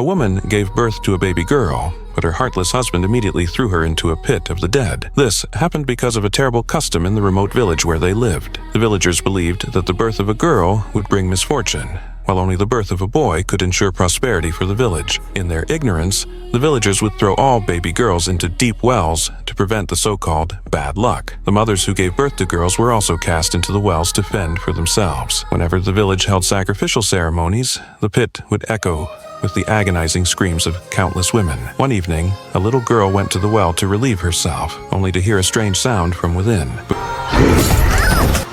A woman gave birth to a baby girl, but her heartless husband immediately threw her into a pit of the dead. This happened because of a terrible custom in the remote village where they lived. The villagers believed that the birth of a girl would bring misfortune, while only the birth of a boy could ensure prosperity for the village. In their ignorance, the villagers would throw all baby girls into deep wells to prevent the so-called bad luck. The mothers who gave birth to girls were also cast into the wells to fend for themselves. Whenever the village held sacrificial ceremonies, the pit would echo with the agonizing screams of countless women. One evening, a little girl went to the well to relieve herself, only to hear a strange sound from within.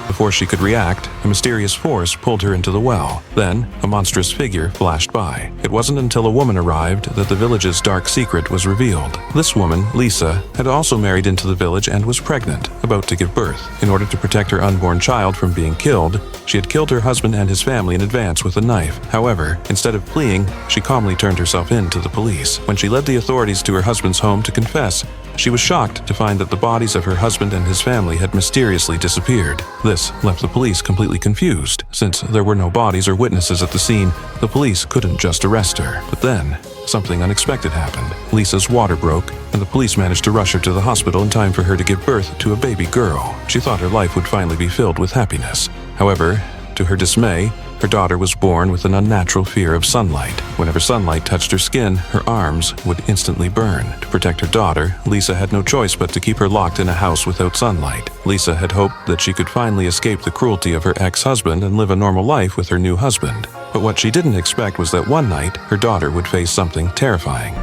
Before she could react, a mysterious force pulled her into the well. Then, a monstrous figure flashed by. It wasn't until a woman arrived that the village's dark secret was revealed. This woman, Lisa, had also married into the village and was pregnant, about to give birth. In order to protect her unborn child from being killed, she had killed her husband and his family in advance with a knife. However, instead of fleeing, she calmly turned herself in to the police. When she led the authorities to her husband's home to confess, she was shocked to find that the bodies of her husband and his family had mysteriously disappeared. This left the police completely confused. Since there were no bodies or witnesses at the scene, the police couldn't just arrest her. But then, something unexpected happened. Lisa's water broke, and the police managed to rush her to the hospital in time for her to give birth to a baby girl. She thought her life would finally be filled with happiness. However, to her dismay, her daughter was born with an unnatural fear of sunlight. Whenever sunlight touched her skin, her arms would instantly burn. To protect her daughter, Lisa had no choice but to keep her locked in a house without sunlight. Lisa had hoped that she could finally escape the cruelty of her ex-husband and live a normal life with her new husband. But what she didn't expect was that one night, her daughter would face something terrifying.